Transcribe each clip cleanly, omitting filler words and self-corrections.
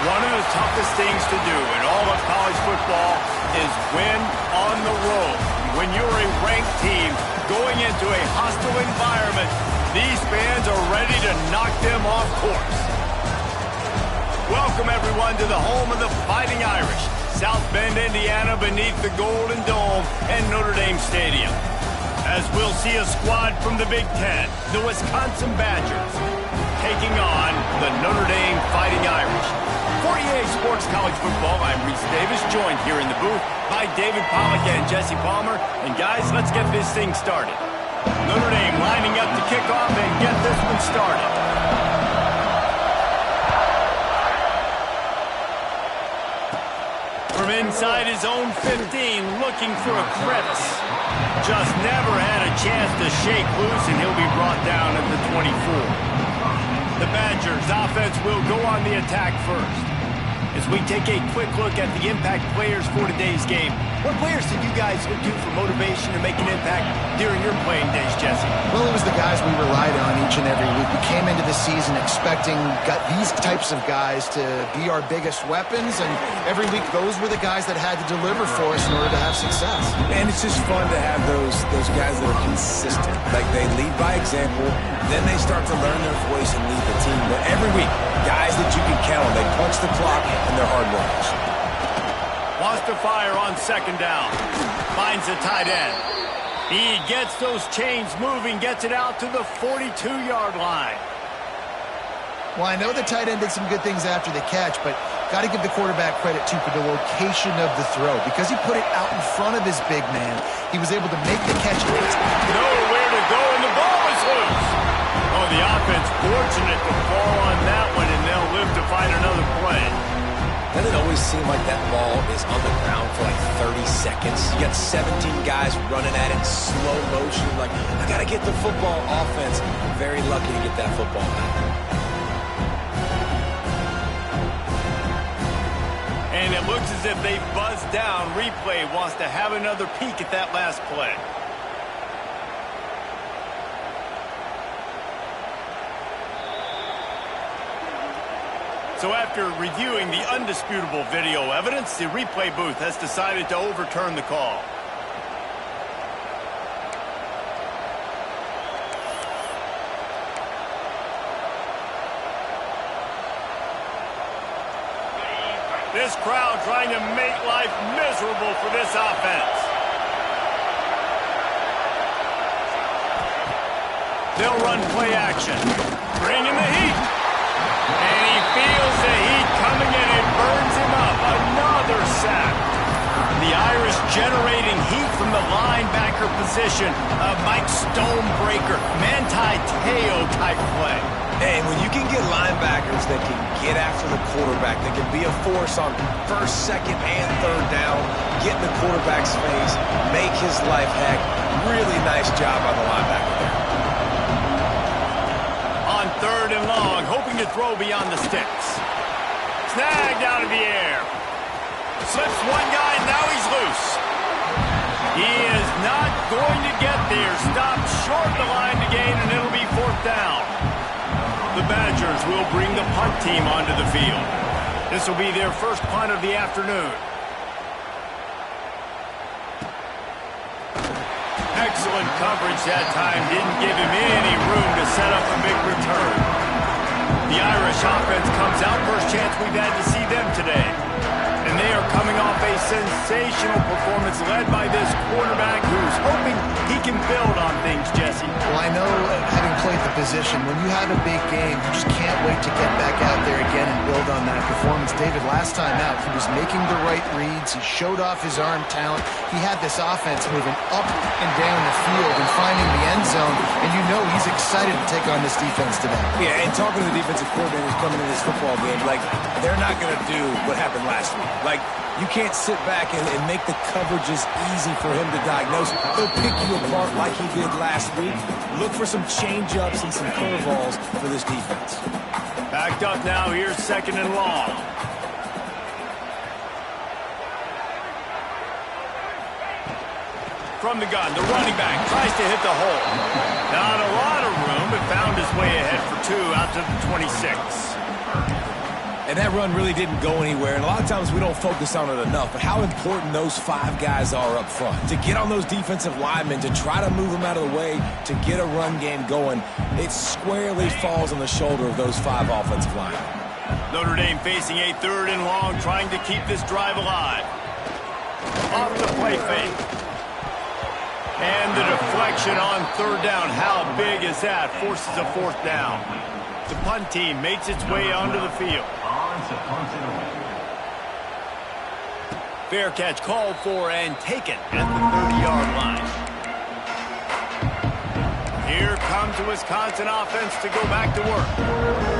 One of the toughest things to do in all of college football is win on the road. When you're a ranked team going into a hostile environment, these fans are ready to knock them off course. Welcome, everyone, to the home of the Fighting Irish, South Bend, Indiana, beneath the Golden Dome and Notre Dame Stadium. As we'll see a squad from the Big Ten, the Wisconsin Badgers, taking on the Notre Dame Fighting Irish. For EA Sports College Football, I'm Reese Davis, joined here in the booth by David Pollack and Jesse Palmer. And guys, let's get this thing started. Notre Dame lining up to kick off and get this one started. From inside his own 15, looking for a crevice. Just never had a chance to shake loose, and he'll be brought down at the 24. The Badgers offense will go on the attack first. As we take a quick look at the impact players for today's game, what players did you guys look to for motivation to make an impact during your playing days, Jesse? Well, it was the guys we relied on each and every week. We came into the season expecting these types of guys to be our biggest weapons, and every week those were the guys that had to deliver for us in order to have success. And it's just fun to have those guys that are consistent. Like, they lead by example, then they start to learn their voice and lead the team. But every week, guys that you can count on, they punch the clock and they're hard workers. Wants to fire on second down. Finds a tight end. He gets those chains moving, gets it out to the 42-yard line. Well, I know the tight end did some good things after the catch, but got to give the quarterback credit, too, for the location of the throw. Because he put it out in front of his big man, he was able to make the catch. Nowhere to go, and the ball is loose. Oh, the offense fortunate to fall on that one, and they'll live to find another play. Doesn't it always seem like that ball is on the ground for like 30 seconds? You got 17 guys running at it, slow motion. Like, I got to get the football. Offense, very lucky to get that football back. And it looks as if they buzzed down. Replay wants to have another peek at that last play. So after reviewing the undisputable video evidence, the replay booth has decided to overturn the call. This crowd trying to make life miserable for this offense. They'll run play action. Bring in the heat. And he feels the heat coming in and burns him up. Another sack. The Irish generating heat from the linebacker position. A Mike Stonebreaker, Manti Te'o type play. And when you can get linebackers that can get after the quarterback, that can be a force on first, second, and third down, get in the quarterback's face, make his life heck. Really nice job on the linebacker there. On third and long, hoping to throw beyond the sticks. Snagged out of the air. Slips one guy, now he's loose. He is not going to get there. Stopped short the line to gain, and it'll be fourth down. The Badgers will bring the punt team onto the field. This will be their first punt of the afternoon. Excellent coverage that time. Didn't give him any room to set up a big return. The Irish offense comes out. First chance we've had to see them today. And they are coming off a sensational performance led by this quarterback who's hoping he can build on things, Jesse. Well, I know, having played the position, when you have a big game, you just can't wait to get back out there again and build on that performance. David, last time out, he was making the right reads. He showed off his arm talent. He had this offense moving up and down the field and finding the end zone, and you know he's excited to take on this defense today. Yeah, and talking to the defensive coordinators coming into this football game, like, they're not going to do what happened last week. Like, you can't sit back and make the coverages easy for him to diagnose. He'll pick you apart like he did last week. Look for some change-ups and some curveballs for this defense. Backed up now. Here's second and long. From the gun, the running back tries to hit the hole. Not a lot of room, but found his way ahead for two out to the 26. And that run really didn't go anywhere, and a lot of times we don't focus on it enough, but how important those 5 guys are up front. To get on those defensive linemen, to try to move them out of the way, to get a run game going, it squarely falls on the shoulder of those 5 offensive linemen. Notre Dame facing a 3rd and long, trying to keep this drive alive. Off the play fake. And the deflection on 3rd down. How big is that? Forces a 4th down. The punt team makes its way onto the field. Fair catch called for and taken at the 30-yard line. Here comes the Wisconsin offense to go back to work.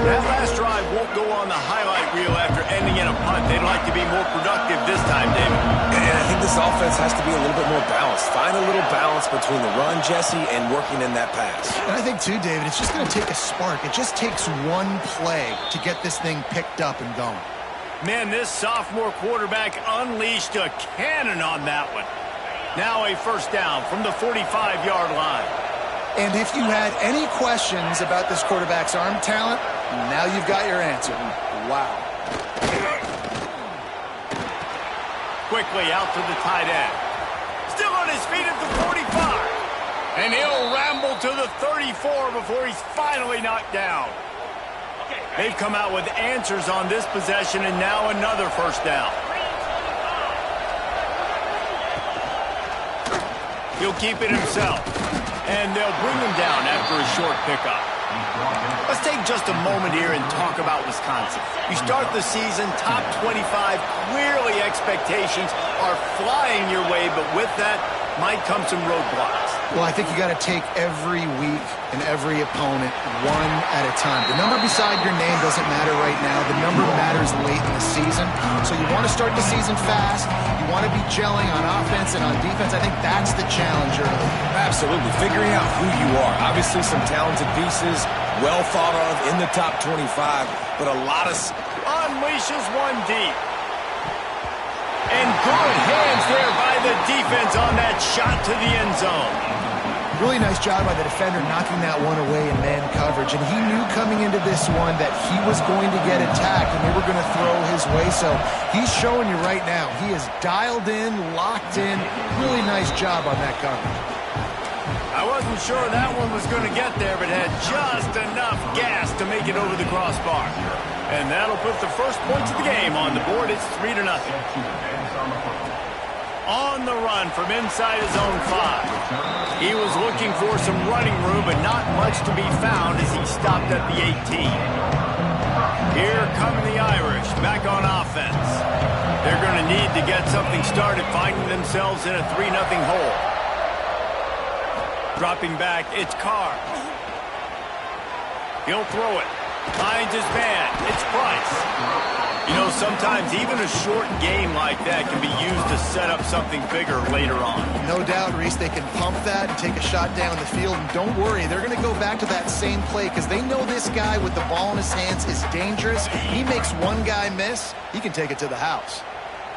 That last drive won't go on the highlight reel after ending in a punt. They'd like to be more productive this time, David. And I think this offense has to be a little bit more balanced. Find a little balance between the run, Jesse, and working in that pass. And I think, too, David, it's just going to take a spark. It just takes one play to get this thing picked up and going. Man, this sophomore quarterback unleashed a cannon on that one. Now a 1st down from the 45-yard line. And if you had any questions about this quarterback's arm talent, now you've got your answer. Wow. Quickly out to the tight end. Still on his feet at the 45. And he'll ramble to the 34 before he's finally knocked down. They've come out with answers on this possession, and now another 1st down. He'll keep it himself. And they'll bring him down after a short pickup. Let's take just a moment here and talk about Wisconsin. You start the season top 25. Clearly expectations are flying your way, but with that might come some roadblocks. Well, I think you got to take every week and every opponent one at a time. The number beside your name doesn't matter right now. The number matters late in the season. So you want to start the season fast. You want to be gelling on offense and on defense. I think that's the challenge early. Absolutely. Figuring out who you are. Obviously some talented pieces, well thought of in the top 25, but a lot of... Unleashes one deep. And good hands there by the defense on that shot to the end zone. Really nice job by the defender knocking that one away in man coverage. And he knew coming into this one that he was going to get attacked and they were going to throw his way. So he's showing you right now. He is dialed in, locked in. Really nice job on that coverage. I wasn't sure that one was going to get there, but had just enough gas to make it over the crossbar. And that'll put the first points of the game on the board. It's 3-0. On the run from inside his own 5. He was looking for some running room, but not much to be found as he stopped at the 18. Here come the Irish back on offense. They're going to need to get something started, finding themselves in a 3-0 hole. Dropping back, it's Carr. He'll throw it. Finds his man. It's Price. You know, sometimes even a short game like that can be used to set up something bigger later on. No doubt, Reese, they can pump that and take a shot down the field. And don't worry, they're going to go back to that same play because they know this guy with the ball in his hands is dangerous. He makes one guy miss, he can take it to the house.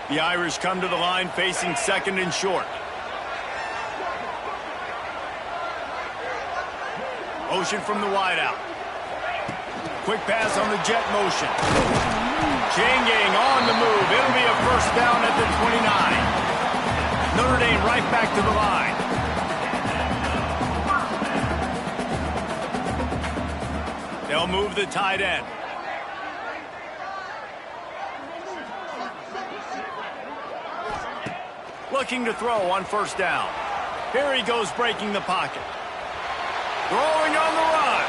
The Irish come to the line facing 2nd and short. Motion from the wideout. Quick pass on the jet motion. Chain gang on the move. It'll be a 1st down at the 29. Notre Dame right back to the line. They'll move the tight end. Looking to throw on 1st down. Here he goes breaking the pocket. Throwing on the run.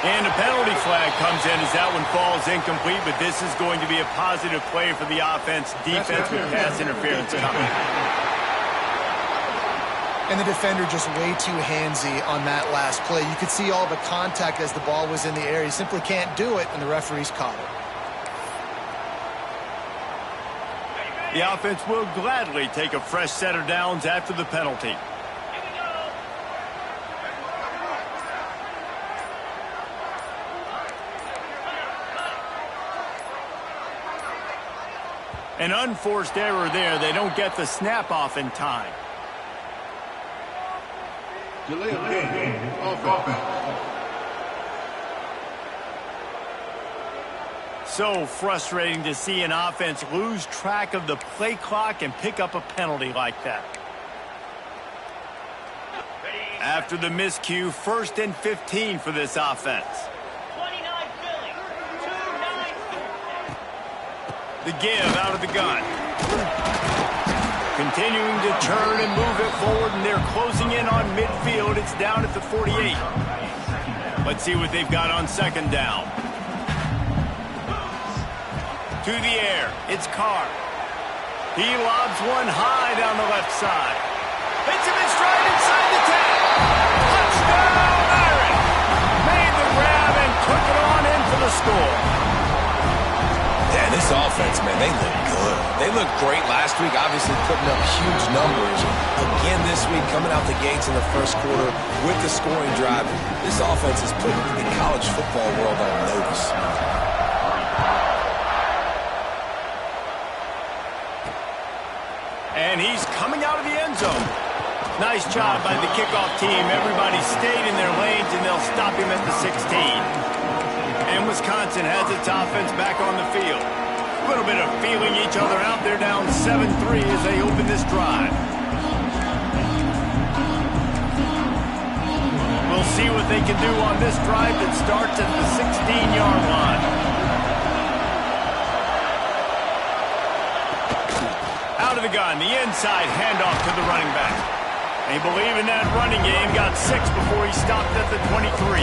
And a penalty flag comes in as that one falls incomplete, but this is going to be a positive play for the offense. Defense with pass interference coming. And the defender just way too handsy on that last play. You could see all the contact as the ball was in the air. He simply can't do it, and the referees caught it. The offense will gladly take a fresh set of downs after the penalty. An unforced error there. They don't get the snap off in time. Delay of game. Offense. So frustrating to see an offense lose track of the play clock and pick up a penalty like that. After the miscue, 1st and 15 for this offense. The give out of the gun. Continuing to turn and move it forward, and they're closing in on midfield. It's down at the 48. Let's see what they've got on 2nd down. To the air, it's Carr. He lobs one high down the left side. Hits him in stride inside the 10. Touchdown, Irish! Made the grab and took it on in for the score. Yeah, this offense, man, they look good. They looked great last week, obviously putting up huge numbers. Again this week, coming out the gates in the 1st quarter with the scoring drive. This offense is putting the college football world on notice. And he's coming out of the end zone. Nice job by the kickoff team. Everybody stayed in their lanes, and they'll stop him at the 16. And Wisconsin has its offense back on the field. A little bit of feeling each other out. They're down 7-3 as they open this drive. We'll see what they can do on this drive that starts at the 16-yard line. Out of the gun, the inside handoff to the running back. They believe in that running game. Got 6 before he stopped at the 23.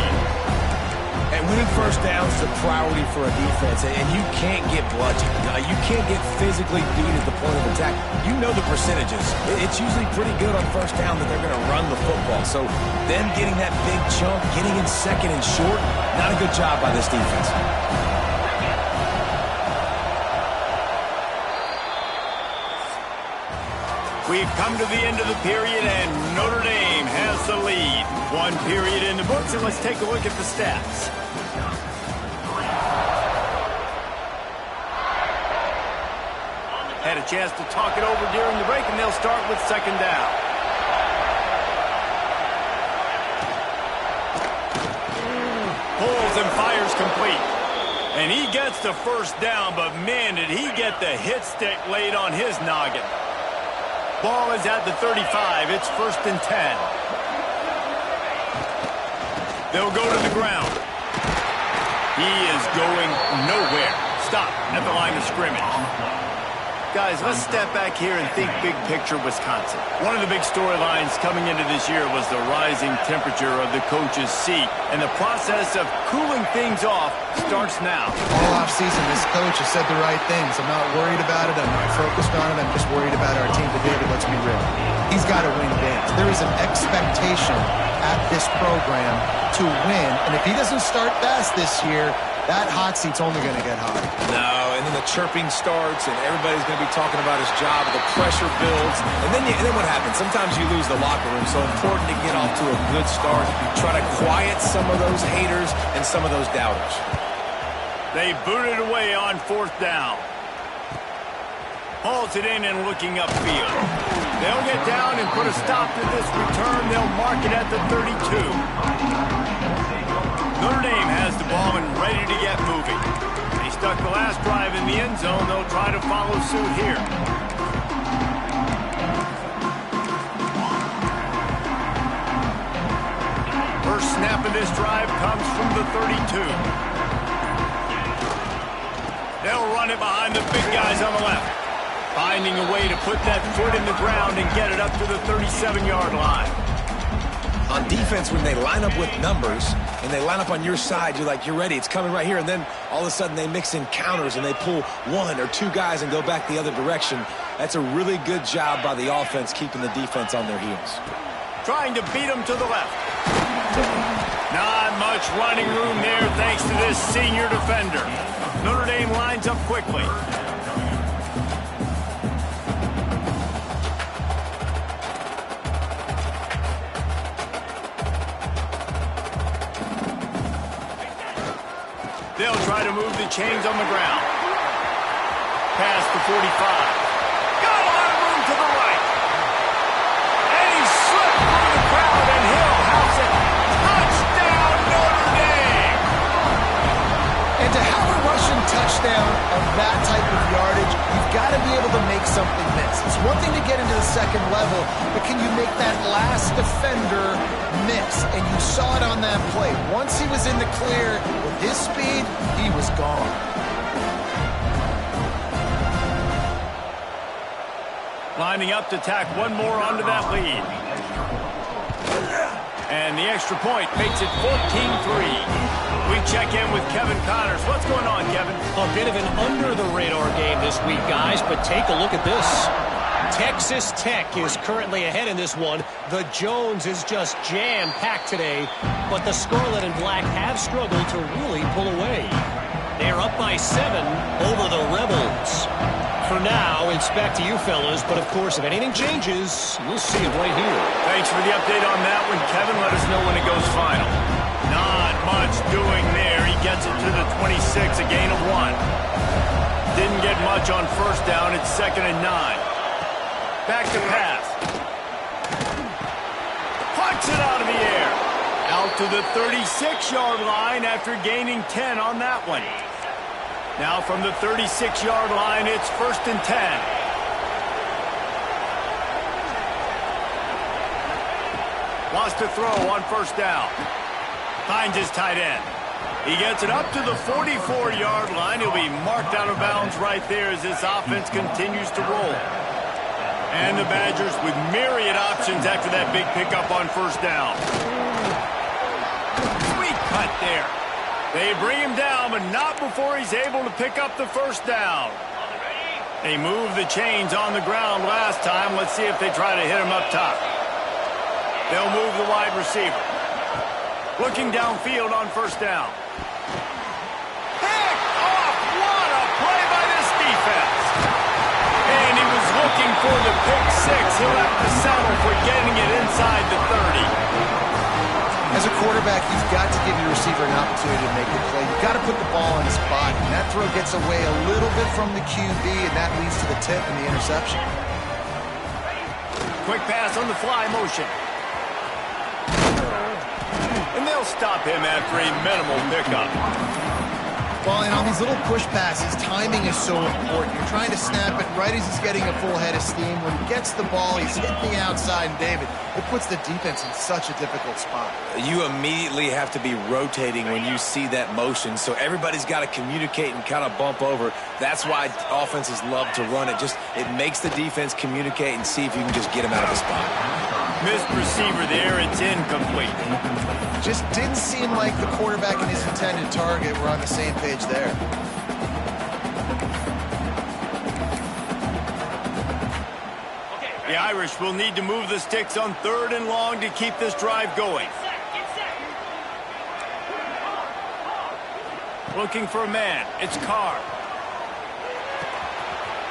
And winning 1st downs is a priority for a defense, and you can't get bludgeoned. You can't get physically beat at the point of attack. You know the percentages. It's usually pretty good on 1st down that they're going to run the football. So them getting that big chunk, getting in 2nd and short, not a good job by this defense. We've come to the end of the period, and Notre Dame has the lead. 1 period in the books, and let's take a look at the stats. Had a chance to talk it over during the break, and they'll start with 2nd down. Pulls and fires complete. And he gets the 1st down, but man, did he get the hit stick laid on his noggin. Ball is at the 35. It's 1st and 10. They'll go to the ground. He is going nowhere. Stop at the line of scrimmage. Guys, let's step back here and think big picture Wisconsin. One of the big storylines coming into this year was the rising temperature of the coach's seat, and the process of cooling things off starts now. All offseason, this coach has said the right things. I'm not worried about it. I'm not focused on it. I'm just worried about our team today, but let's be real. He's got to win games. There is an expectation at this program to win, and if he doesn't start fast this year, that hot seat's only going to get hotter. No, and then the chirping starts, and everybody's going to be talking about his job. The pressure builds, and then what happens? Sometimes you lose the locker room, so important to get off to a good start. Try to quiet some of those haters and some of those doubters. They booted away on 4th down. Hauls it in and looking upfield. They'll get down and put a stop to this return. They'll mark it at the 32. Notre Dame has the ball and ready to get moving. They stuck the last drive in the end zone. They'll try to follow suit here. First snap of this drive comes from the 32. They'll run it behind the big guys on the left. Finding a way to put that foot in the ground and get it up to the 37-yard line. On defense, when they line up with numbers and they line up on your side, you're ready. It's coming right here. And then all of a sudden they mix in counters and they pull 1 or 2 guys and go back the other direction. That's a really good job by the offense keeping the defense on their heels. Trying to beat them to the left. Not much running room there thanks to this senior defender. Notre Dame lines up quickly. They'll try to move the chains on the ground. Past the 45. Got a lot of room to the right. And he slipped through the crowd, and he'll house it. Touchdown, Notre Dame! And And to have a rushing touchdown of that type of yardage, you've got to be able to make something miss. It's one thing to get into the second level, but can you make that last defender miss? And you saw it on that play. Once he was in the clear with his speed, he was gone. Lining up to tack one more onto that lead. And the extra point makes it 14-3. We check in with Kevin Connors. What's going on, Kevin? A bit of an under-the-radar game this week, guys, but take a look at this. Texas Tech is currently ahead in this one. The Jones is just jam-packed today, but the Scarlet and Black have struggled to really pull away. They're up by 7 over the Rebels. For now, it's back to you fellas, but of course, if anything changes, you'll see it right here. Thanks for the update on that one, Kevin. Let us know when it goes final. Not much doing there. He gets it to the 26, a gain of 1. Didn't get much on first down. It's 2nd and 9. Back to pass. Pucks it out of the air. Out to the 36-yard line after gaining 10 on that one. Now from the 36-yard line, it's 1st and 10. Wants to throw on first down. Finds his tight end. He gets it up to the 44-yard line. He'll be marked out of bounds right there as this offense continues to roll. And the Badgers with myriad options after that big pickup on first down. Sweet cut there. They bring him down, but not before he's able to pick up the first down. They moved the chains on the ground last time. Let's see if they try to hit him up top. They'll move the wide receiver. Looking downfield on first down. Picked off! What a play by this defense! And he was looking for the pick six. He'll have to settle for getting it inside the 30. As a quarterback, you've got to give your receiver an opportunity to make the play. You've got to put the ball in his body. And that throw gets away a little bit from the QB, and that leads to the tip and the interception. Quick pass on the fly motion. And they'll stop him after a minimal pickup. Well, and on these little push passes, timing is so important. You're trying to snap it right as he's getting a full head of steam. When he gets the ball, he's hitting the outside, and David, it puts the defense in such a difficult spot. You immediately have to be rotating when you see that motion, so everybody's got to communicate and kind of bump over. That's why offenses love to run it. It makes the defense communicate and see if you can just get him out of the spot. Missed receiver there. It's incomplete. Just didn't seem like the quarterback and his intended target were on the same page there. The Irish will need to move the sticks on 3rd and long to keep this drive going. Looking for a man. It's Carr.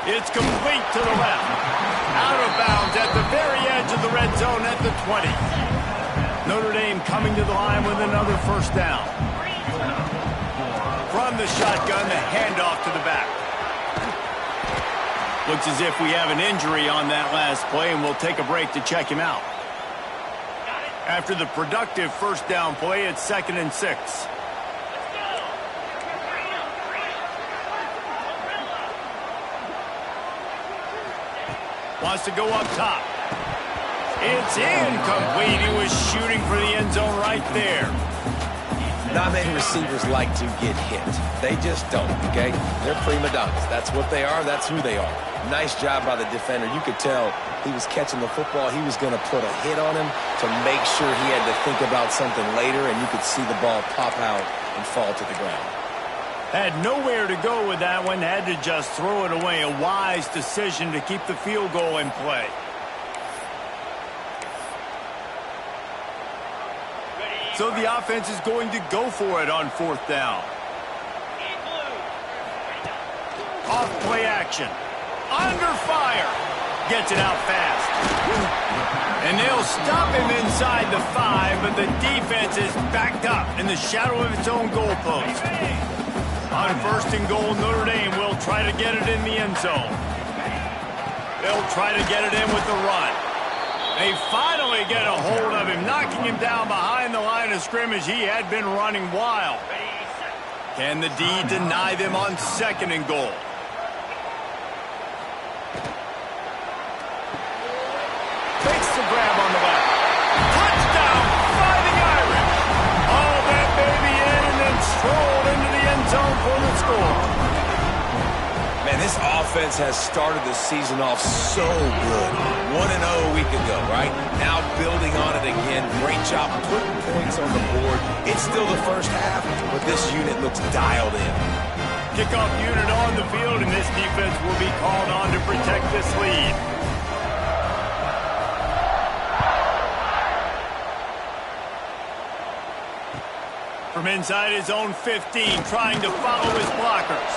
It's complete to the left. Out of bounds at the very edge of the red zone at the 20. Notre Dame coming to the line with another first down. From the shotgun, the handoff to the back. Looks as if we have an injury on that last play, and we'll take a break to check him out. After the productive first down play, it's 2nd and 6. Wants to go up top. It's incomplete. He was shooting for the end zone right there. Not many receivers like to get hit. They just don't, okay? They're prima donnas. That's what they are. That's who they are. Nice job by the defender. You could tell he was catching the football. He was going to put a hit on him to make sure he had to think about something later, and you could see the ball pop out and fall to the ground. Had nowhere to go with that one. Had to just throw it away. A wise decision to keep the field goal in play. So the offense is going to go for it on 4th down. Off play action. Under fire. Gets it out fast. And they'll stop him inside the 5, but the defense is backed up in the shadow of its own goalpost. On 1st and goal, Notre Dame will try to get it in the end zone. They'll try to get it in with the run. They finally get a hold of him, knocking him down behind the line of scrimmage. He had been running wild. Can the D deny them on 2nd and goal? Fakes the grab on the left. Touchdown, Fighting Irish. All that baby in and then strolled into the end zone for the score. Man, this offense has started the season off so good. 1-0 a week ago, right? Now building on it again. Great job putting points on the board. It's still the first half, but this unit looks dialed in. Kickoff unit on the field, and this defense will be called on to protect this lead. From inside his own 15, trying to follow his blockers.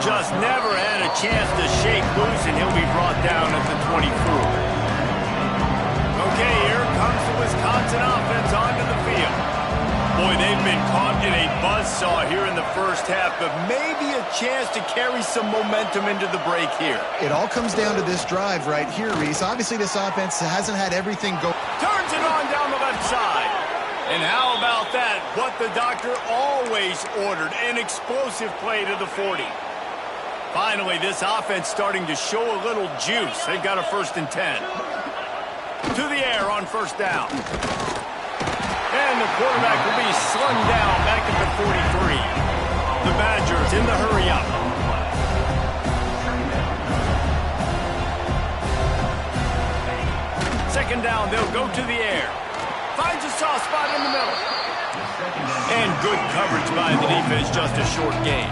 Just never had a chance to shake loose, and he'll be brought down at the 24. Okay, here comes the Wisconsin offense onto the field. Boy, they've been caught in a buzzsaw here in the first half, but maybe a chance to carry some momentum into the break here. It all comes down to this drive right here, Reese. Obviously, this offense hasn't had everything go. Turns it on down the left side. And how about that? What the doctor always ordered, an explosive play to the 40. Finally, this offense starting to show a little juice. They've got a 1st and 10. To the air on 1st down. And the quarterback will be slung down back at the 43. The Badgers in the hurry up. Second down, they'll go to the air. Finds a soft spot in the middle. And good coverage by the defense, just a short gain.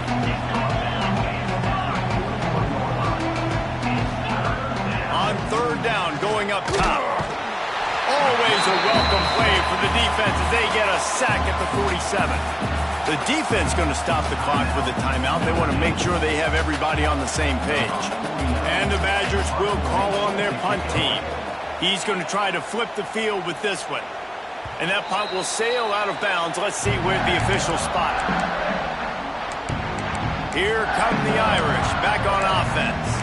On 3rd down, going up top. Always a welcome play for the defense as they get a sack at the 47. The defense going to stop the clock with a timeout. They want to make sure they have everybody on the same page. And the Badgers will call on their punt team. He's going to try to flip the field with this one. And that punt will sail out of bounds. Let's see where the official spot. Here come the Irish back on offense.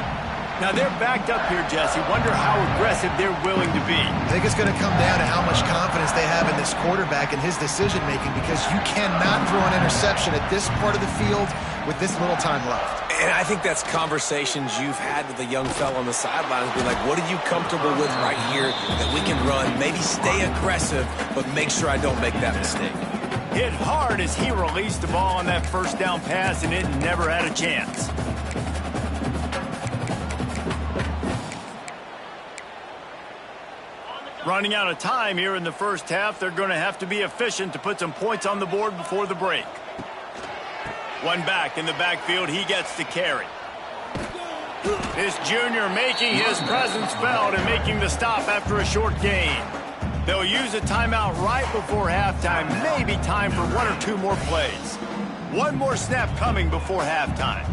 Now they're backed up here, Jesse. Wonder how aggressive they're willing to be. I think it's going to come down to how much confidence they have in this quarterback and his decision-making, because you cannot throw an interception at this part of the field with this little time left. And I think that's conversations you've had with the young fella on the sidelines. Be like, what are you comfortable with right here that we can run? Maybe stay aggressive, but make sure I don't make that mistake. Hit hard as he released the ball on that 1st down pass, and it never had a chance. Running out of time here in the first half. They're going to have to be efficient to put some points on the board before the break. One back in the backfield. He gets to carry. This junior making his presence felt and making the stop after a short gain. They'll use a timeout right before halftime. Maybe time for 1 or 2 more plays. One more snap coming before halftime.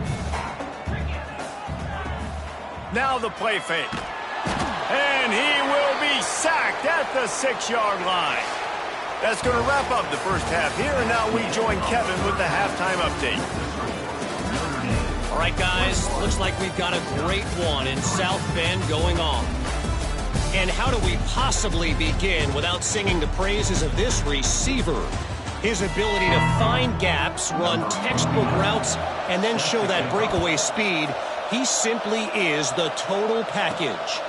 Now the play fake. And he will be sacked at the 6-yard line. That's going to wrap up the first half here, and now we join Kevin with the halftime update. All right, guys, looks like we've got a great one in South Bend going on. And how do we possibly begin without singing the praises of this receiver? His ability to find gaps, run textbook routes, and then show that breakaway speed. He simply is the total package.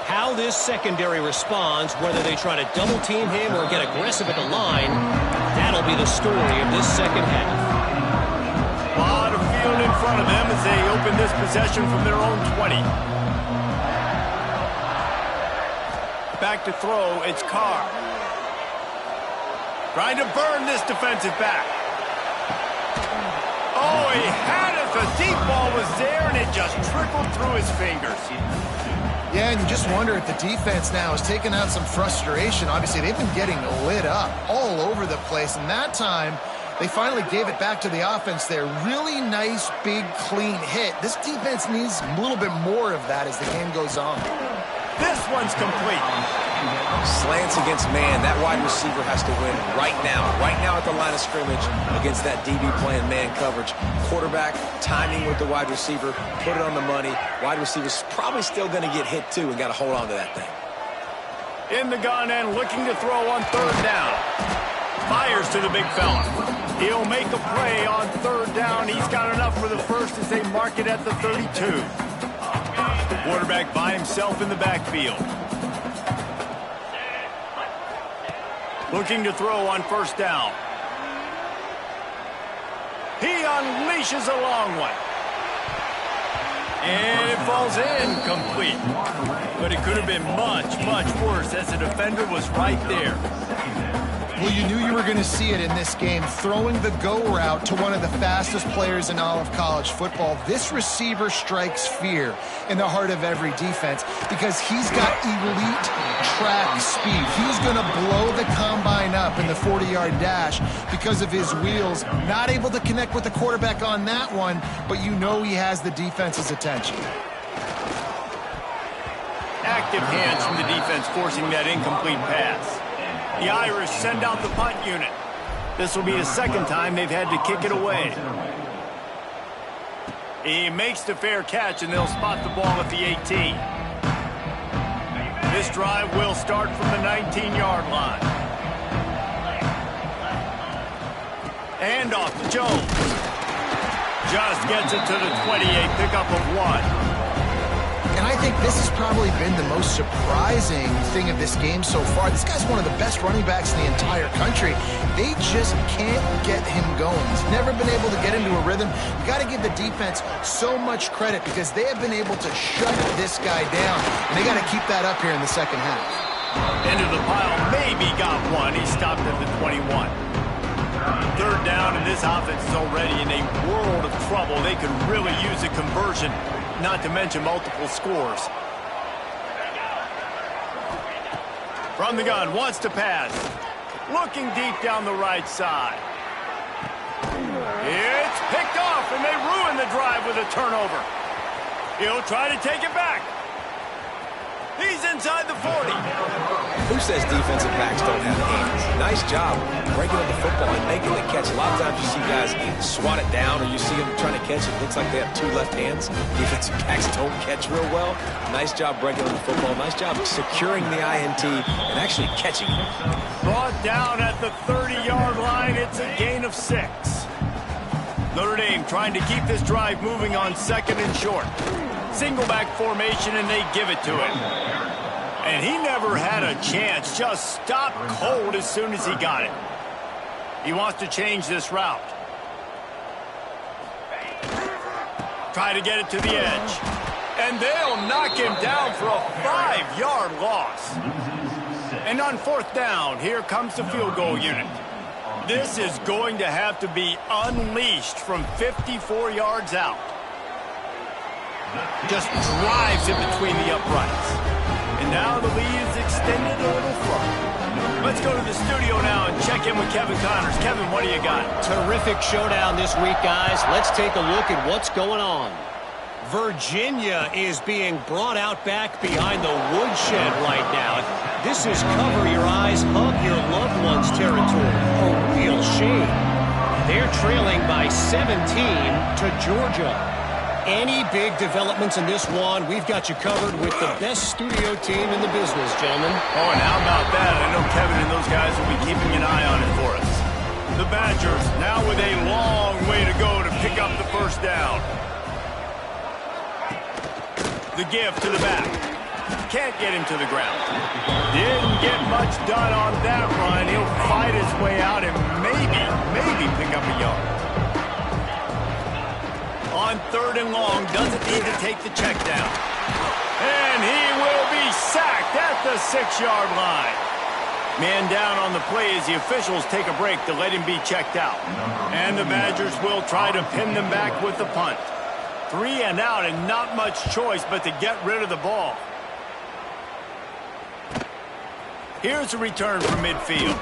How this secondary responds, whether they try to double-team him or get aggressive at the line, that'll be the story of this second half. A lot of field in front of them as they open this possession from their own 20. Back to throw, it's Carr. Trying to burn this defensive back. Oh, he had it. The deep ball was there, and it just trickled through his fingers. Yeah, and you just wonder if the defense now has taken out some frustration. Obviously, they've been getting lit up all over the place, and that time they finally gave it back to the offense there. Really nice, big, clean hit. This defense needs a little bit more of that as the game goes on. This one's complete. Slants against man. That wide receiver has to win right now at the line of scrimmage against that DB playing man coverage. Quarterback, timing with the wide receiver, put it on the money. Wide receiver's probably still going to get hit too and got to hold on to that thing. In the gun and looking to throw on 3rd down. Fires to the big fella. He'll make a play on third down. He's got enough for the first as they mark it at the 32. Quarterback by himself in the backfield. Looking to throw on first down. He unleashes a long one. And it falls incomplete. But it could have been much, much worse as the defender was right there. Well, you knew you were going to see it in this game. Throwing the go route to one of the fastest players in all of college football. This receiver strikes fear in the heart of every defense because he's got elite track speed. He's going to blow the combine up in the 40-yard dash because of his wheels. Not able to connect with the quarterback on that one, but you know he has the defense's attention. Active hands from the defense forcing that incomplete pass. The Irish send out the punt unit. This will be the second time they've had to kick it away. He makes the fair catch, and they'll spot the ball at the 18. This drive will start from the 19-yard line. And off to Jones. Just gets it to the 28, pickup of 1. And I think this has probably been the most surprising thing of this game so far. This guy's one of the best running backs in the entire country. They just can't get him going. He's never been able to get into a rhythm. You got to give the defense so much credit because they have been able to shut this guy down. And they got to keep that up here in the second half. Into the pile, maybe got one. He stopped at the 21. Third down, and this offense is already in a world of trouble. They could really use a conversion, not to mention multiple scores. From the gun, wants to pass. Looking deep down the right side. It's picked off, and they ruin the drive with a turnover. He'll try to take it back. He's inside the 40. Who says defensive backs don't have hands? Nice job breaking up the football and making the catch. A lot of times you see guys swat it down or you see them trying to catch it. Looks like they have two left hands. Defensive backs don't catch real well. Nice job breaking up the football. Nice job securing the INT and actually catching it. Brought down at the 30-yard line. It's a gain of 6. Notre Dame trying to keep this drive moving on second and short. Single back formation, and they give it to him. And he never had a chance. Just stopped cold as soon as he got it. He wants to change this route. Try to get it to the edge. And they'll knock him down for a 5-yard loss. And on fourth down, here comes the field goal unit. This is going to have to be unleashed from 54 yards out. Just drives it between the uprights. And now the lead is extended a little further. Let's go to the studio now and check in with Kevin Connors. Kevin, what do you got? Terrific showdown this week, guys. Let's take a look at what's going on. Virginia is being brought out back behind the woodshed right now. This is cover your eyes, hug your loved ones territory. A real shame. They're trailing by 17 to Georgia. Any big developments in this one, we've got you covered with the best studio team in the business, gentlemen. Oh, and how about that? I know Kevin and those guys will be keeping an eye on it for us. The Badgers now with a long way to go to pick up the first down. The give to the back. Can't get him to the ground. Didn't get much done on that run. He'll fight his way out and maybe pick up a yard. On third and long, doesn't need to take the check down. And he will be sacked at the 6-yard line. Man down on the play as the officials take a break to let him be checked out. And the Badgers will try to pin them back with the punt. 3 and out and not much choice but to get rid of the ball. Here's a return from midfield.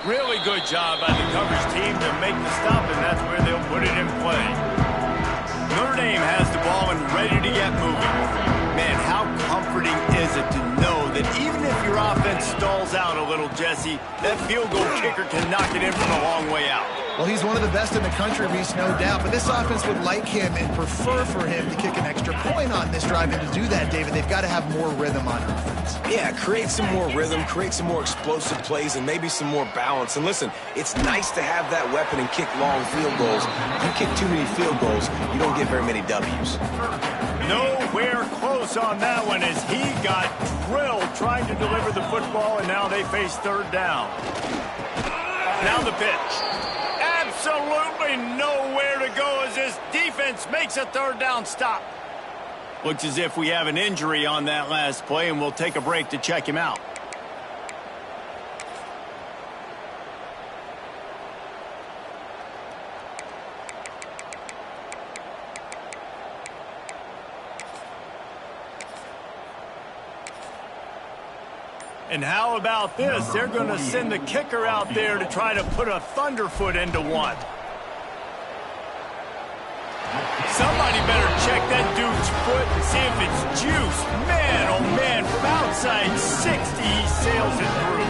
Really good job by the coverage team to make the stop, and that's where they'll put it in play. Notre Dame has the ball and ready to get moving. Man, how comforting is it to know that even if your offense stalls out a little, Jesse, that field goal kicker can knock it in from a long way out. Well, he's one of the best in the country, Reese, no doubt. But this offense would like him and prefer for him to kick an extra point on this drive. And to do that, David, they've got to have more rhythm on offense. Yeah, create some more rhythm, create some more explosive plays, and maybe some more balance. And listen, it's nice to have that weapon and kick long field goals. If you kick too many field goals, you don't get very many W's. Nowhere close on that one as he got drilled trying to deliver the football, and now they face third down. Now the pitch. Absolutely nowhere to go as this defense makes a third down stop. Looks as if we have an injury on that last play, and we'll take a break to check him out. And how about this? They're going to send the kicker out there to try to put a thunderfoot into one. Somebody better check that dude's foot and see if it's juice. Man, oh man, from outside 60, he sails it through.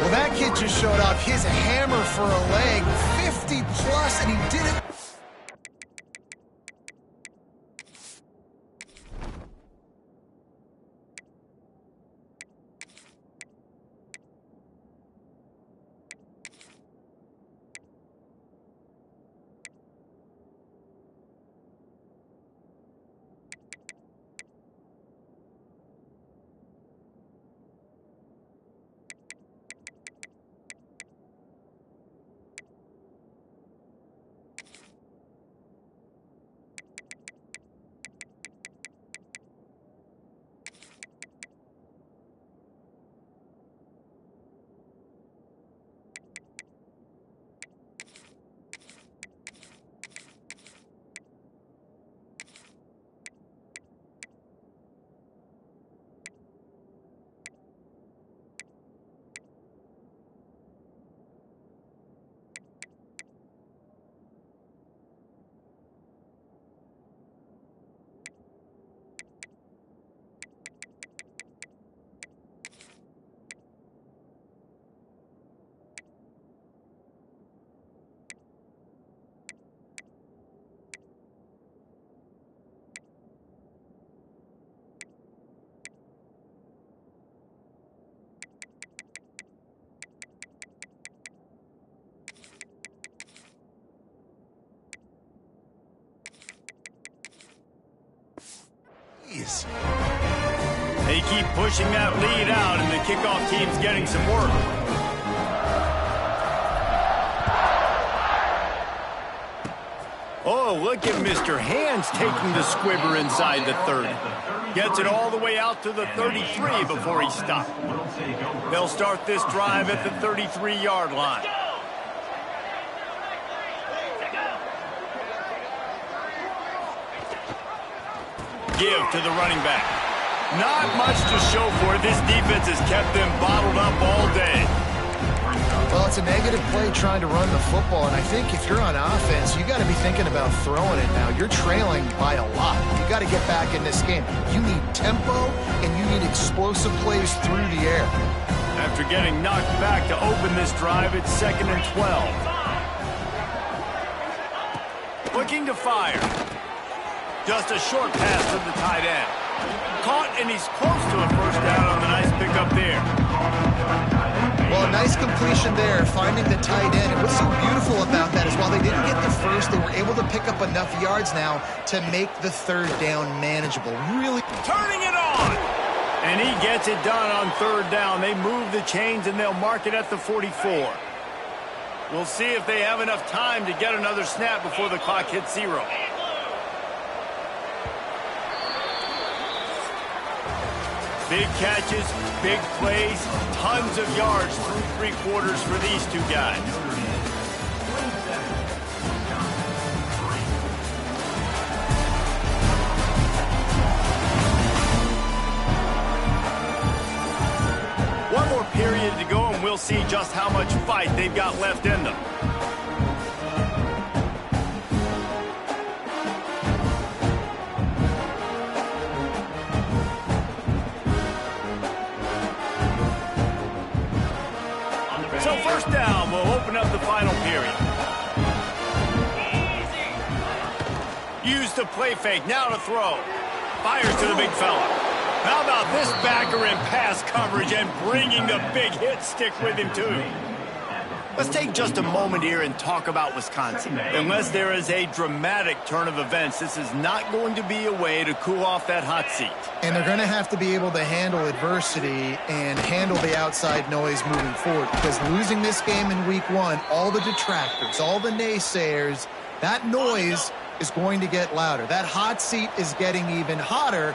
Well, that kid just showed off his hammer for a leg, 50 plus, and he did it. They keep pushing that lead out, and the kickoff team's getting some work. Oh, look at Mr. Hands taking the squibber inside the 30. Gets it all the way out to the 33 before he stopped. They'll start this drive at the 33-yard line. Give to the running back. Not much to show for it. This defense has kept them bottled up all day. Well, it's a negative play trying to run the football, and I think if you're on offense, you got to be thinking about throwing it now. You're trailing by a lot. You got to get back in this game. You need tempo, and you need explosive plays through the air. After getting knocked back to open this drive, it's 2nd and 12. Looking to fire. Just a short pass to the tight end. Caught, and he's close to a first down on the nice pickup there. Well, a nice completion there, finding the tight end. And what's so beautiful about that is while they didn't get the first, they were able to pick up enough yards now to make the third down manageable. Really turning it on! And he gets it done on third down. They move the chains, and they'll mark it at the 44. We'll see if they have enough time to get another snap before the clock hits 0. Big catches, big plays, tons of yards through 3 quarters for these two guys. One more period to go, and we'll see just how much fight they've got left in them. So first down will open up the final period. Use the play fake. Now to throw. Fires to the big fella. How about this backer in pass coverage and bringing the big hit stick with him, too? Let's take just a moment here and talk about Wisconsin. Unless there is a dramatic turn of events, this is not going to be a way to cool off that hot seat. And they're going to have to be able to handle adversity and handle the outside noise moving forward, because losing this game in week 1, all the detractors, all the naysayers, that noise is going to get louder. That hot seat is getting even hotter.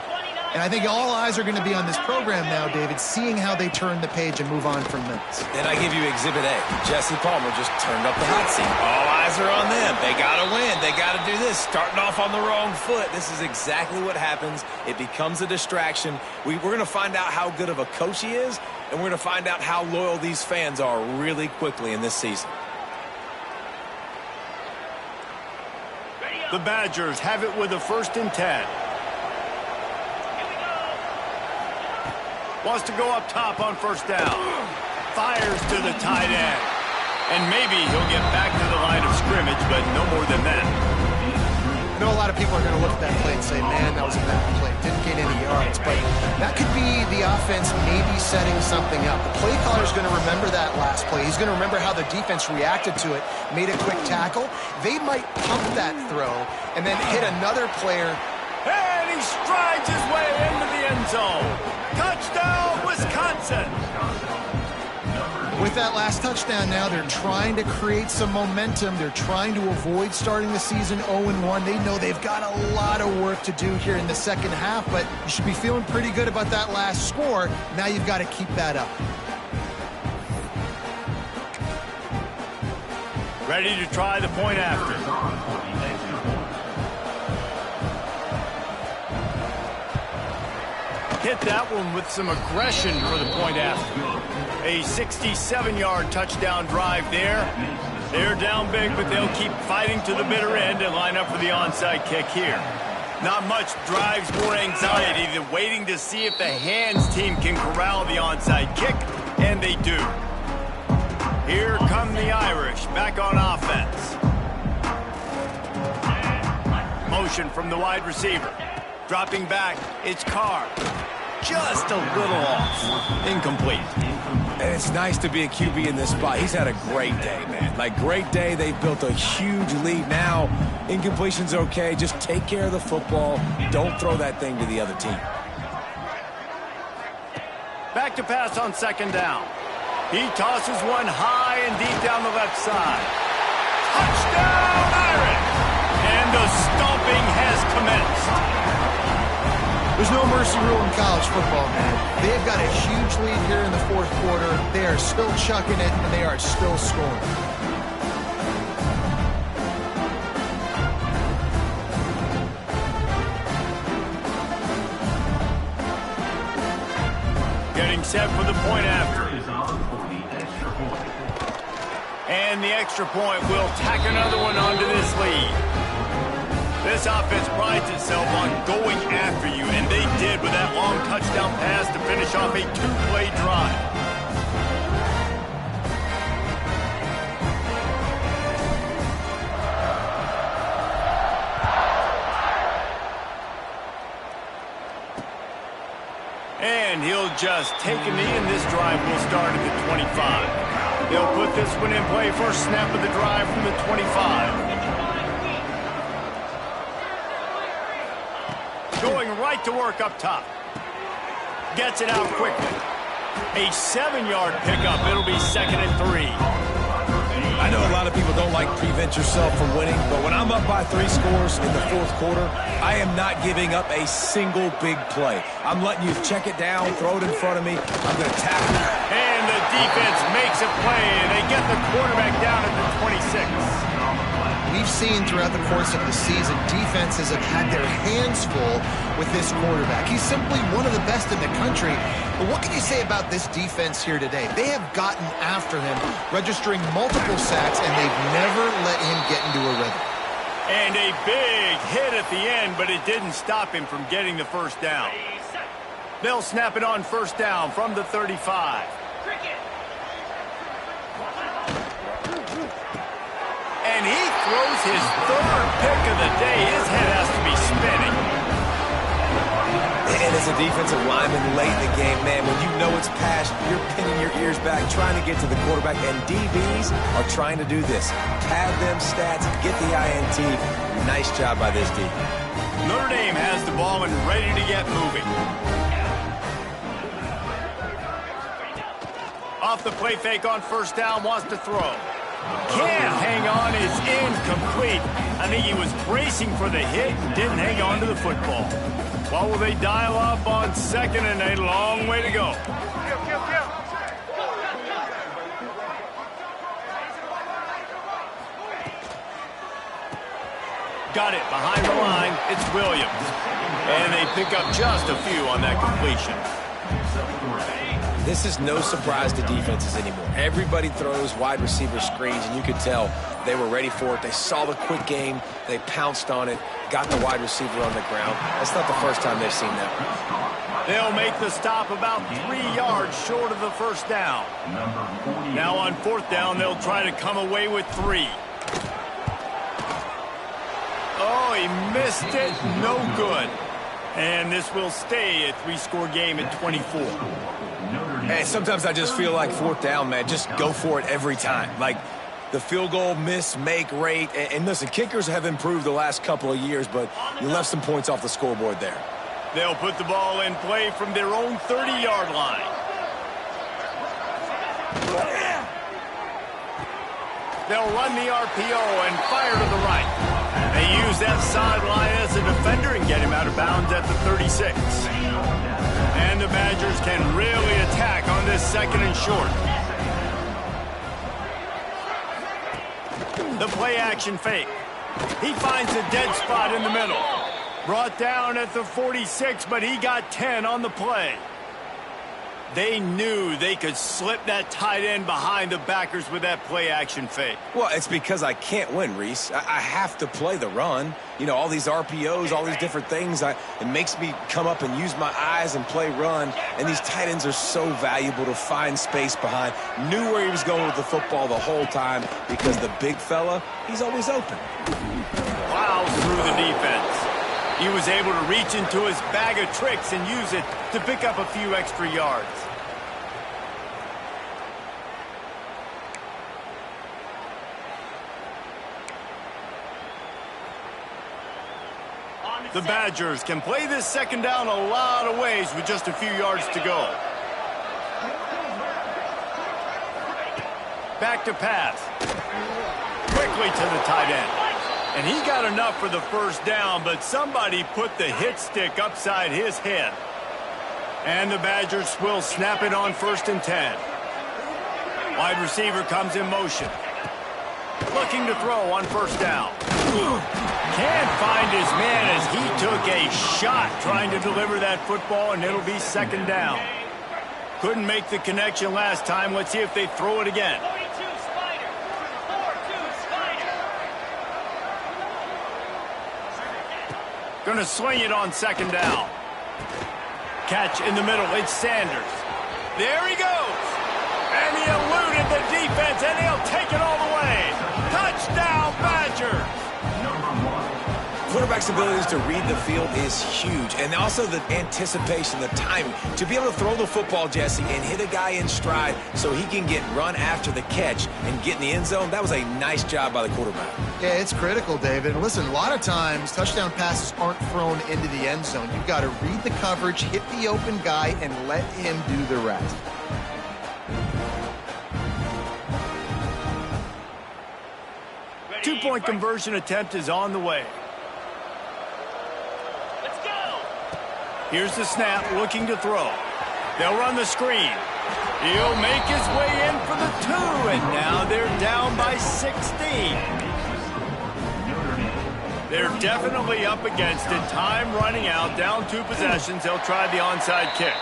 And I think all eyes are going to be on this program now, David, seeing how they turn the page and move on from this. Then I give you Exhibit A. Jesse Palmer just turned up the hot seat. All eyes are on them. They got to win. They got to do this. Starting off on the wrong foot. This is exactly what happens. It becomes a distraction. We're going to find out how good of a coach he is, and we're going to find out how loyal these fans are really quickly in this season. The Badgers have it with a 1st and 10. Wants to go up top on 1st down. Fires to the tight end. And maybe he'll get back to the line of scrimmage, but no more than that. I know a lot of people are going to look at that play and say, man, that was a bad play. Didn't gain any yards. But that could be the offense maybe setting something up. The play caller's going to remember that last play. He's going to remember how the defense reacted to it, made a quick tackle. They might pump that throw and then hit another player. And he strides his way into the end zone. Touchdown, Wisconsin. With that last touchdown now, they're trying to create some momentum. They're trying to avoid starting the season 0-1. They know they've got a lot of work to do here in the second half, but you should be feeling pretty good about that last score. Now you've got to keep that up. Ready to try the point after. Hit that one with some aggression for the point after. A 67-yard touchdown drive there. They're down big, but they'll keep fighting to the bitter end and line up for the onside kick here. Not much drives more anxiety than waiting to see if the hands team can corral the onside kick, and they do. Here come the Irish, back on offense. Motion from the wide receiver. Dropping back, it's Carr. Just a little off. Incomplete. And it's nice to be a QB in this spot. He's had a great day, man. Like, great day. They've built a huge lead now. Incompletion's okay. Just take care of the football. Don't throw that thing to the other team. Back to pass on 2nd down. He tosses one high and deep down the left side. Touchdown, Irish! And the stomping has commenced. There's no mercy rule in college football, man. They've got a huge lead here in the 4th quarter. They are still chucking it, and they are still scoring. Getting set for the point after. And the extra point will tack another one onto this lead. This offense prides itself on going after you, and they did with that long touchdown pass to finish off a 2-play drive. And he'll just take a knee, and this drive will start at the 25. They'll put this one in play. First snap of the drive from the 25. Going right to work up top. Gets it out quickly. A 7-yard pickup. It'll be 2nd and 3. I know a lot of people don't like prevent yourself from winning, but when I'm up by 3 scores in the 4th quarter, I am not giving up a single big play. I'm letting you check it down, throw it in front of me. I'm going to tackle. And the defense makes a play, and they get the quarterback down at the 26. We've seen throughout the course of the season, defenses have had their hands full with this quarterback. He's simply one of the best in the country. But what can you say about this defense here today? They have gotten after him, registering multiple sacks, and they've never let him get into a rhythm. And a big hit at the end, but it didn't stop him from getting the 1st down. They'll snap it on 1st down from the 35. And he throws his 3rd pick of the day. His head has as a defensive lineman late in the game, man, when you know it's past, you're pinning your ears back, trying to get to the quarterback, and DBs are trying to do this. Pad them stats, get the INT. Nice job by this D. Notre Dame has the ball and ready to get moving. Off the play fake on first down, wants to throw. Can't hang on, is incomplete. I think he was bracing for the hit and didn't hang on to the football. What will they dial up on second and a long way to go? Got it behind the line. It's Williams. And they pick up just a few on that completion. This is no surprise to defenses anymore. Everybody throws wide receiver screens, and you could tell they were ready for it. They saw the quick game. They pounced on it, got the wide receiver on the ground. That's not the first time they've seen that. They'll make the stop about 3 yards short of the first down. Now on fourth down, they'll try to come away with 3. Oh, he missed it. No good. And this will stay a 3-score game at 24. Hey, sometimes I just feel like fourth down, man, just go for it every time. Like the field goal miss-make rate. And listen, kickers have improved the last couple of years, but you left some points off the scoreboard there. They'll put the ball in play from their own 30-yard line. They'll run the RPO and fire to the right. They use that sideline as a defender and get him out of bounds at the 36. And the Badgers can really attack on this second and short. The play action fake. He finds a dead spot in the middle. Brought down at the 46, but he got 10 on the play. They knew they could slip that tight end behind the backers with that play action fake. Well, it's because I can't win, Reese. I have to play the run. You know, all these RPOs, all these different things. It makes me come up and use my eyes and play run. And these tight ends are so valuable to find space behind. Knew where he was going with the football the whole time because the big fella, he's always open. Plows through the defense. He was able to reach into his bag of tricks and use it to pick up a few extra yards. The Badgers can play this second down a lot of ways with just a few yards to go. Back to pass. Quickly to the tight end. And he got enough for the first down, but somebody put the hit stick upside his head. And the Badgers will snap it on 1st and 10. Wide receiver comes in motion. Looking to throw on first down. Can't find his man as he took a shot trying to deliver that football, and it'll be second down. Couldn't make the connection last time. Let's see if they throw it again. Going to swing it on second down. Catch in the middle. It's Sanders. There he goes. And he eluded the defense, and he'll take it all the way. Touchdown, Badgers. Quarterback's abilities to read the field is huge. And also the anticipation, the timing. To be able to throw the football, Jesse, and hit a guy in stride so he can get run after the catch and get in the end zone, that was a nice job by the quarterback. Yeah, it's critical, David. And listen, a lot of times touchdown passes aren't thrown into the end zone. You've got to read the coverage, hit the open guy, and let him do the rest. Two-point conversion attempt is on the way. Let's go. Here's the snap, looking to throw. They'll run the screen. He'll make his way in for the 2, and now they're down by 16. They're definitely up against it. Time running out, down 2 possessions. They'll try the onside kick.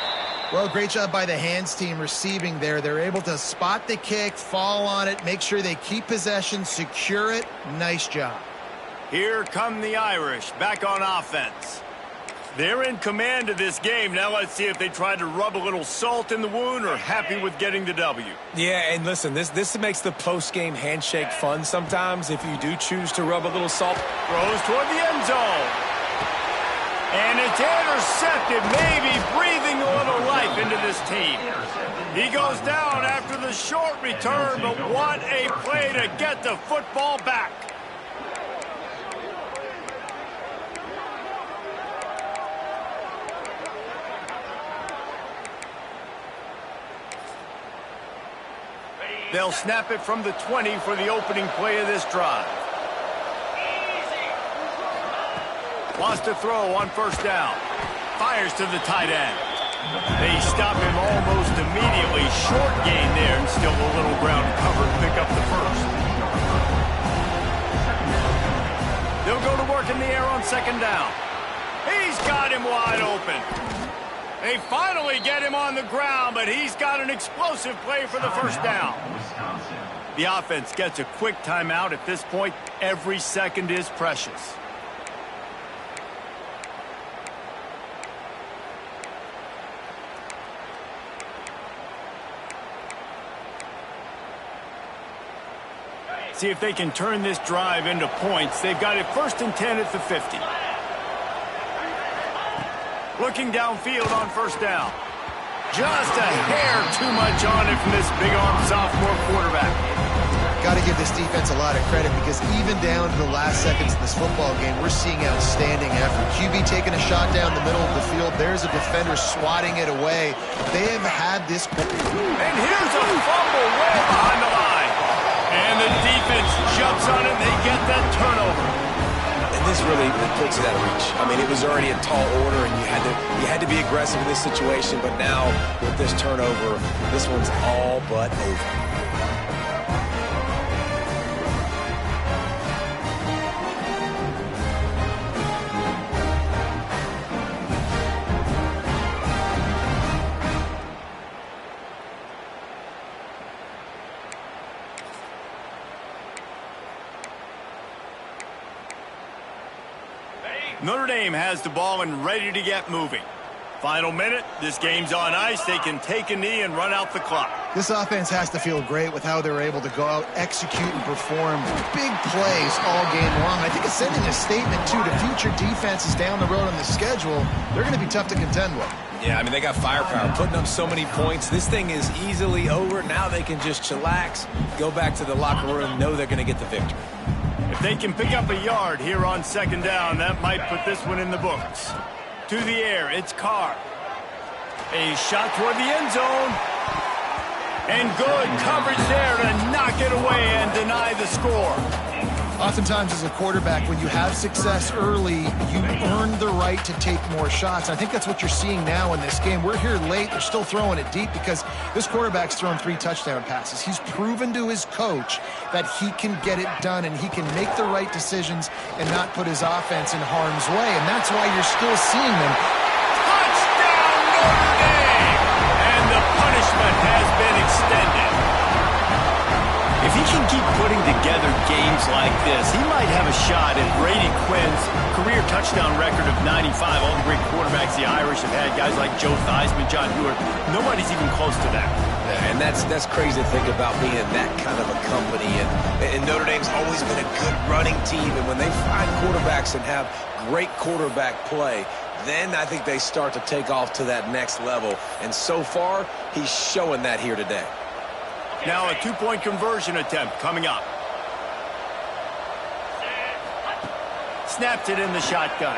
Well, great job by the hands team receiving there. They're able to spot the kick, fall on it, make sure they keep possession, secure it. Nice job. Here come the Irish, back on offense. They're in command of this game. Now let's see if they try to rub a little salt in the wound or happy with getting the W. Yeah, and listen, this makes the post-game handshake fun sometimes if you do choose to rub a little salt. Throws toward the end zone. And it's intercepted, maybe breathing a little life into this team. He goes down after the short return, but what a play to get the football back. They'll snap it from the 20 for the opening play of this drive. Wants to throw on first down. Fires to the tight end. They stop him almost immediately. Short gain there and still a little ground cover to pick up the first. They'll go to work in the air on second down. He's got him wide open. They finally get him on the ground, but he's got an explosive play for the first down. The offense gets a quick timeout. At this point, every second is precious. See if they can turn this drive into points. They've got it 1st and 10 at the 50. Looking downfield on first down. Just a hair too much on it from this big-arm sophomore quarterback. Got to give this defense a lot of credit because even down to the last seconds of this football game, we're seeing outstanding effort. QB taking a shot down the middle of the field. There's a defender swatting it away. They have had this. And here's a fumble way behind the line. And the defense jumps on it. They get that turnover. And this really puts it out of reach. I mean, it was already a tall order, and you had to be aggressive in this situation. But now, with this turnover, this one's all but over. Notre Dame has the ball and ready to get moving. Final minute, this game's on ice. They can take a knee and run out the clock. This offense has to feel great with how they're able to go out, execute, and perform big plays all game long. I think it's sending a statement, too, to future defenses down the road on the schedule. They're going to be tough to contend with. Yeah, I mean, they got firepower, putting up so many points. This thing is easily over. Now they can just chillax, go back to the locker room, know they're going to get the victory. If they can pick up a yard here on second down, that might put this one in the books. To the air, it's Carr. A shot toward the end zone. And good coverage there to knock it away and deny the score. Oftentimes as a quarterback, when you have success early, you earn the right to take more shots. I think that's what you're seeing now in this game. We're here late. They're still throwing it deep because this quarterback's thrown 3 touchdown passes. He's proven to his coach that he can get it done and he can make the right decisions and not put his offense in harm's way. And that's why you're still seeing them. Touchdown, Notre Dame! And the punishment has been extended. If he can keep putting together games like this, he might have a shot at Brady Quinn's career touchdown record of 95. All the great quarterbacks the Irish have had, guys like Joe Theismann, John Hewitt. Nobody's even close to that. And that's crazy to think about being in that kind of a company. And Notre Dame's always been a good running team. And when they find quarterbacks and have great quarterback play, then I think they start to take off to that next level. And so far, he's showing that here today. Now a 2-point conversion attempt coming up. Snapped it in the shotgun.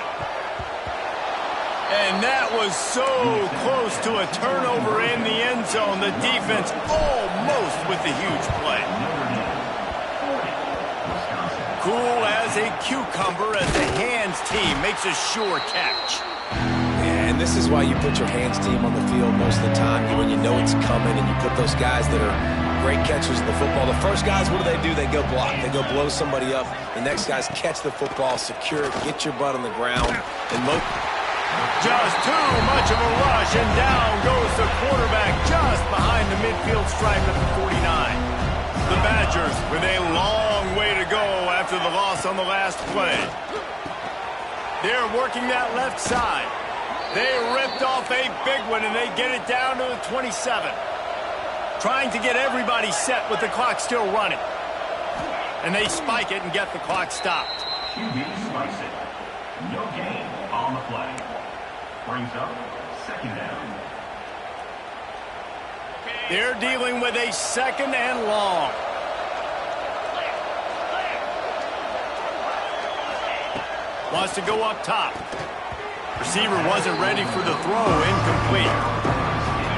And that was so close to a turnover in the end zone. The defense almost with the huge play. Cool as a cucumber as the hands team makes a sure catch. And this is why you put your hands team on the field most of the time when you know it's coming, and you put those guys that are great catchers in the football. The first guys, what do? They go block. They go blow somebody up. The next guys catch the football, secure it, get your butt on the ground. And just too much of a rush, and down goes the quarterback just behind the midfield stripe at the 49. The Badgers with a long way to go after the loss on the last play. They're working that left side. They ripped off a big one, and they get it down to the 27. Trying to get everybody set with the clock still running. And they spike it and get the clock stopped. QB spikes it. No gain on on the play. Brings up second down. They're dealing with a second and long. Wants to go up top. Receiver wasn't ready for the throw. Incomplete.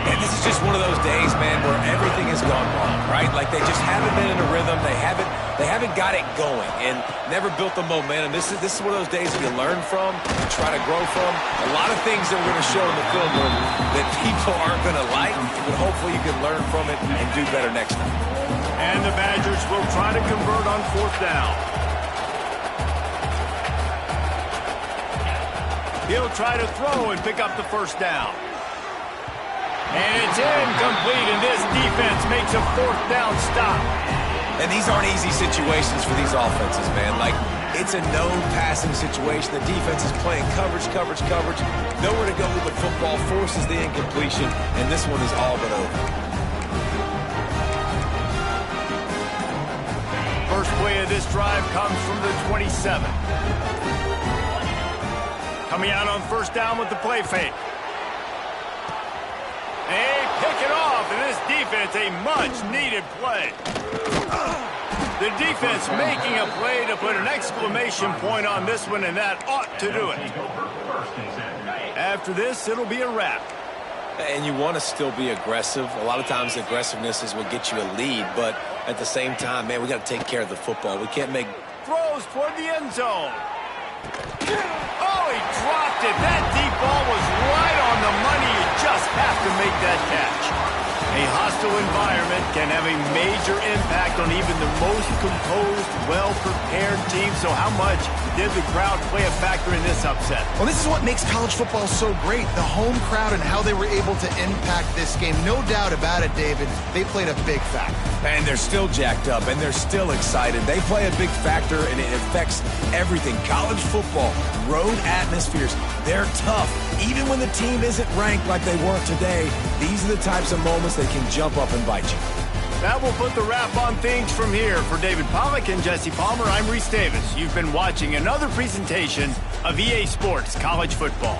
And this is just one of those days, man, where everything has gone wrong, right? Like they just haven't been in a rhythm. They haven't got it going and never built the momentum. This is one of those days that you learn from, you try to grow from. A lot of things that we're going to show in the film room that people aren't going to like, but hopefully you can learn from it and do better next time. And the Badgers will try to convert on fourth down. He'll try to throw and pick up the first down. And it's incomplete, and this defense makes a fourth down stop. And these aren't easy situations for these offenses, man. Like, it's a no passing situation. The defense is playing coverage. Nowhere to go with the football, forces the incompletion, and this one is all but over. First play of this drive comes from the 27. Coming out on first down with the play fake. They pick it off, and this defense, a much-needed play. The defense making a play to put an exclamation point on this one, and that ought to do it. After this, it'll be a wrap. And you want to still be aggressive. A lot of times aggressiveness is what gets you a lead, but at the same time, man, we got to take care of the football. We can't make... Throws toward the end zone. Oh, he dropped it. That deep ball was right on the money. You just have to make that catch. A hostile environment can have a major impact on even the most composed, well-prepared team. So how much did the crowd play a factor in this upset? Well, this is what makes college football so great, the home crowd and how they were able to impact this game. No doubt about it, David. They played a big factor. And they're still jacked up, and they're still excited. They play a big factor, and it affects everything. College football, road atmospheres, they're tough. Even when the team isn't ranked like they weren't today, these are the types of moments that can jump up and bite you. That will put the wrap on things from here. For David Pollack and Jesse Palmer, I'm Reese Davis. You've been watching another presentation of EA Sports College Football.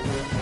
it.